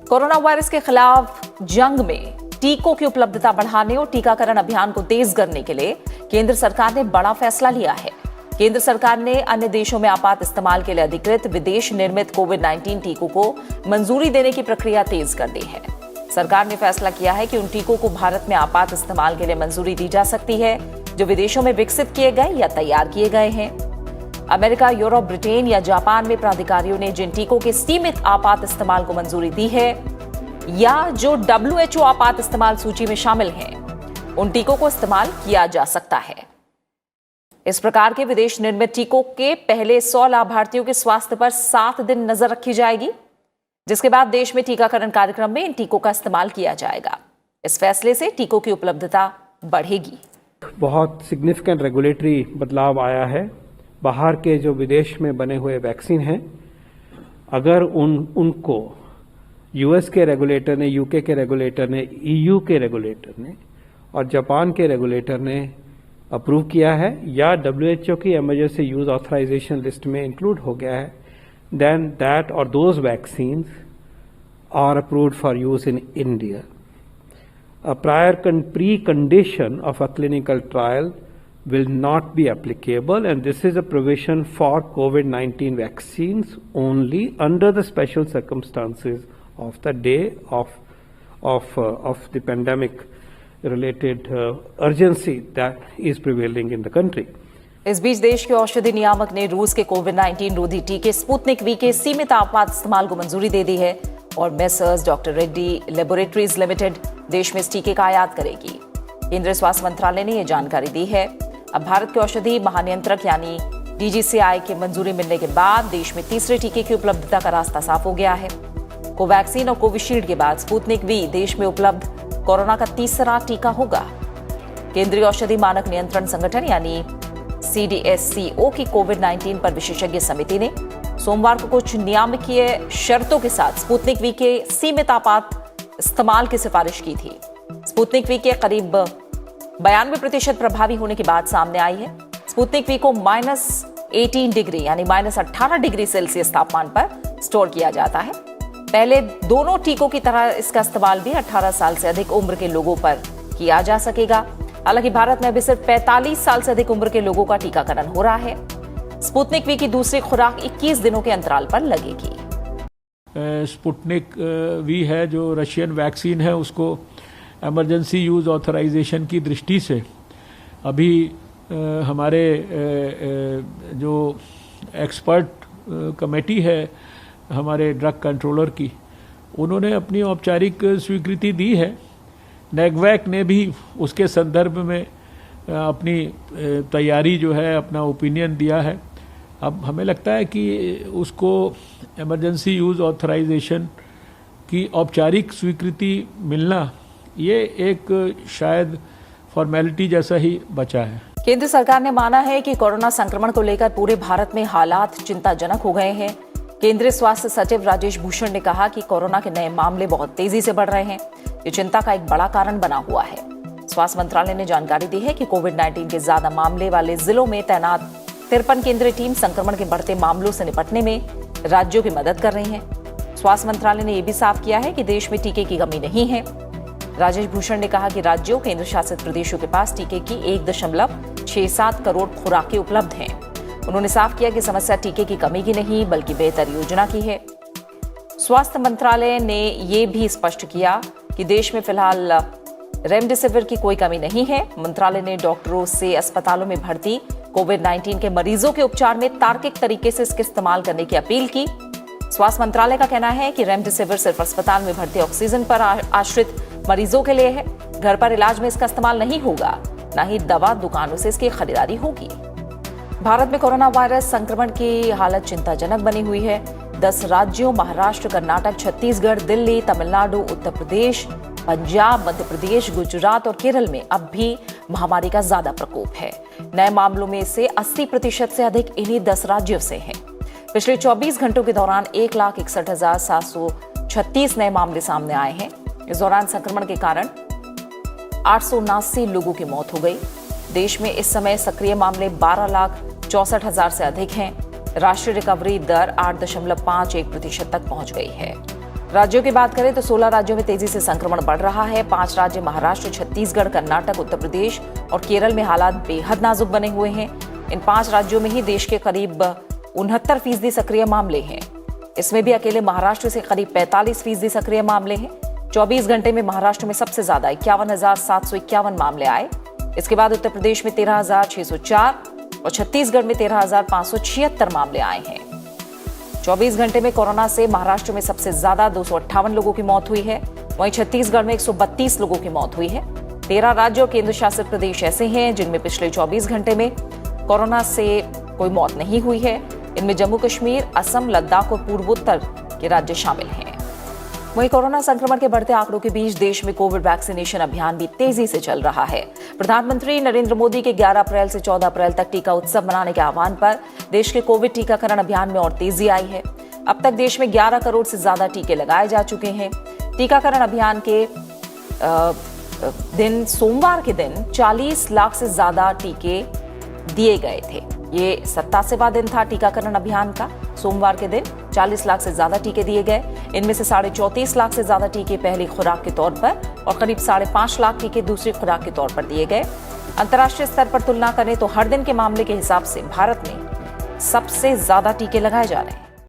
Corona virus के खिलाफ जंग में टीकों की उपलब्धता बढ़ाने और टीकाकरण अभियान को तेज करने के लिए केंद्र सरकार ने बड़ा फैसला लिया है। केंद्र सरकार ने अन्य देशों में आपात इस्तेमाल के लिए अधिकृत विदेश निर्मित कोविड-19 टीकों को मंजूरी देने की प्रक्रिया तेज कर दी है। सरकार ने फैसला किया है कि उन टीकों को भारत में आपात इस्तेमाल के लिए मंजूरी दी जा सकती है जो विदेशों में विकसित किए गए या तैयार किए गए हैं। अमेरिका, यूरोप, ब्रिटेन या जापान में प्राधिकारियों ने जिन टीकों के सीमित आपात इस्तेमाल को मंजूरी दी है या जो WHO आपात इस्तेमाल सूची में शामिल हैं, उन टीकों को इस्तेमाल किया जा सकता है। इस प्रकार के विदेश निर्मित टीकों के पहले 100 लाभार्थियों के स्वास्थ्य पर 7 दिन नजर रखी जाएगी, जिसके बाद देश में टीकाकरण कार्यक्रम में इन टीकों का इस्तेमाल किया जाएगा। इस फैसले से टीकों की उपलब्धता बढ़ेगी। बहुत सिग्निफिकेंट रेगुलेटरी बदलाव आया है। बाहर के जो विदेश में बने हुए वैक्सीन हैं, अगर उनको यूएस के रेगुलेटर ने, यूके के रेगुलेटर ने, ईयू के रेगुलेटर ने और जापान के रेगुलेटर ने अप्रूव किया है या WHO की इमरजेंसी यूज ऑथराइजेशन लिस्ट में इंक्लूड हो गया है, देन दैट और those vaccines are approved for use in India. A prior precondition of a clinical trial will not be applicable, and this is a provision for COVID-19 vaccines only under the special circumstances of the day of the pandemic related urgency that is prevailing in the country. इस बीच देश के औषधि नियामक ने रूस के कोविड-19 रोधी टीके स्पुतनिक वी के सीमित आपात इस्तेमाल को मंजूरी दे दी है और messrs doctor Reddy laboratories limited देश में इस टीके का आयात करेगी। केंद्रीय स्वास्थ्य मंत्रालय ने यह जानकारी दी है। अब भारत के औषधि महानियंत्रक यानी DGCI की मंजूरी मिलने के बाद देश में तीसरे टीके की उपलब्धता का रास्ता साफ हो गया है। कोवैक्सीन और कोविशील्ड के बाद स्पुतनिक वी देश में उपलब्ध कोरोना का तीसरा टीका होगा। केंद्रीय औषधि मानक नियंत्रण संगठन यानी CDSCO की कोविड-19 पर विशेषज्ञ समिति ने सोमवार को कुछ नियामकीय शर्तों के साथ स्पुतनिक वी के सीमित आपात इस्तेमाल की सिफारिश की थी। स्पुतनिक वी के करीब 92% प्रभावी होने की बात सामने आई है। स्पुतनिक वी को -18 डिग्री यानी -18 डिग्री सेल्सियस तापमान पर स्टोर किया जाता है। पहले दोनों टीकों की तरह इसका इस्तेमाल भी 18 साल से अधिक उम्र के लोगों पर किया जा सकेगा। हालांकि भारत में अभी सिर्फ 45 साल से अधिक उम्र के लोगों का टीकाकरण हो रहा है। स्पुतनिक वी की दूसरी खुराक 21 दिनों के अंतराल पर लगेगी। स्पुतनिक वी है जो रशियन वैक्सीन है, उसको इमरजेंसी यूज ऑथराइजेशन की दृष्टि से अभी हमारे जो एक्सपर्ट कमेटी है हमारे ड्रग कंट्रोलर की, उन्होंने अपनी औपचारिक स्वीकृति दी है। नेगवैक ने भी उसके संदर्भ में अपनी तैयारी जो है, अपना ओपिनियन दिया है। अब हमें लगता है कि उसको इमरजेंसी यूज ऑथराइजेशन की औपचारिक स्वीकृति मिलना ये एक शायद फॉर्मेलिटी जैसा ही बचा है। केंद्र सरकार ने माना है कि कोरोना संक्रमण को लेकर पूरे भारत में हालात चिंताजनक हो गए हैं। केंद्रीय स्वास्थ्य सचिव राजेश भूषण ने कहा कि कोरोना के नए मामले बहुत तेजी से बढ़ रहे हैं। ये चिंता का एक बड़ा कारण बना हुआ है। स्वास्थ्य मंत्रालय ने जानकारी दी है कि कोविड-19 के ज्यादा मामले वाले जिलों में तैनात 53 केंद्रीय टीम संक्रमण के बढ़ते मामलों से निपटने में राज्यों की मदद कर रही हैं। स्वास्थ्य मंत्रालय ने यह भी साफ किया है कि देश में टीके की कमी नहीं है। राजेश भूषण ने कहा कि राज्यों, केंद्र शासित प्रदेशों के पास टीके की 1.67 करोड़ खुराकें उपलब्ध हैं। उन्होंने साफ किया कि समस्या टीके की कमी की नहीं बल्कि बेहतर योजना की है। स्वास्थ्य मंत्रालय ने यह भी स्पष्ट किया कि देश में फिलहाल रेमडेसिविर की कोई कमी नहीं है। मंत्रालय ने डॉक्टरों से अस्पतालों में भर्ती कोविड-19 के मरीजों के उपचार में तार्किक तरीके से इसके इस्तेमाल करने की अपील की। स्वास्थ्य मंत्रालय का कहना है कि रेमडेसिविर सिर्फ अस्पताल में भर्ती ऑक्सीजन पर आश्रित मरीजों के लिए है। घर पर इलाज में इसका इस्तेमाल नहीं होगा, न ही दवा दुकानों से इसकी खरीदारी होगी। भारत में कोरोना वायरस संक्रमण की हालत चिंताजनक बनी हुई है। 10 राज्यों महाराष्ट्र, कर्नाटक, छत्तीसगढ़, दिल्ली, तमिलनाडु, उत्तर प्रदेश, पंजाब, मध्य प्रदेश, गुजरात और केरल में अब भी महामारी का ज्यादा प्रकोप है। नए मामलों में से 80% से अधिक इन्हीं 10 राज्यों से हैं। पिछले 24 घंटों के दौरान 1,61,736 नए मामले सामने आए हैं। इस दौरान संक्रमण के कारण 879 लोगों की मौत हो गई। देश में इस समय सक्रिय मामले 12,64,000 से अधिक हैं। राष्ट्रीय रिकवरी दर 8.51% तक पहुंच गई है। राज्यों की बात करें तो 16 राज्यों में तेजी से संक्रमण बढ़ रहा है। 5 राज्य महाराष्ट्र, छत्तीसगढ़, कर्नाटक, उत्तर प्रदेश और केरल में हालात बेहद नाजुक बने हुए हैं। इन 5 राज्यों में ही देश के करीब 69% सक्रिय मामले हैं। इसमें भी अकेले महाराष्ट्र से करीब 45% सक्रिय मामले हैं। 24 घंटे में महाराष्ट्र में सबसे ज्यादा 51,751 मामले आए। इसके बाद उत्तर प्रदेश में 13,604 और छत्तीसगढ़ में 13,576 मामले आए हैं। 24 घंटे में कोरोना से महाराष्ट्र में सबसे ज्यादा 258 लोगों की मौत हुई है। वहीं छत्तीसगढ़ में 132 लोगों की मौत हुई है। 13 राज्य और केंद्र शासित प्रदेश ऐसे हैं जिनमें पिछले 24 घंटे में कोरोना से कोई मौत नहीं हुई है। इनमें जम्मू कश्मीर, असम, लद्दाख और पूर्वोत्तर के राज्य शामिल हैं। वहीं कोरोना संक्रमण के बढ़ते आंकड़ों के बीच देश में कोविड वैक्सीनेशन अभियान भी तेजी से चल रहा है। प्रधानमंत्री नरेंद्र मोदी के 11 अप्रैल से 14 अप्रैल तक टीका उत्सव मनाने के आह्वान पर देश के कोविड टीकाकरण अभियान में और तेजी आई है। अब तक देश में 11 करोड़ से ज्यादा टीके लगाए जा चुके हैं। टीकाकरण अभियान के दिन सोमवार के दिन 40 लाख से ज्यादा टीके दिए गए थे। ये 87वां दिन था टीकाकरण अभियान का। सोमवार के दिन 40 लाख से ज्यादा टीके दिए गए। इनमें से 34.5 लाख से ज्यादा टीके पहली खुराक के तौर पर और करीब 5.5 लाख टीके दूसरी खुराक के तौर पर दिए गए। अंतर्राष्ट्रीय स्तर पर तुलना करें तो हर दिन के मामले के हिसाब से भारत में सबसे ज्यादा टीके लगाए जा रहे हैं।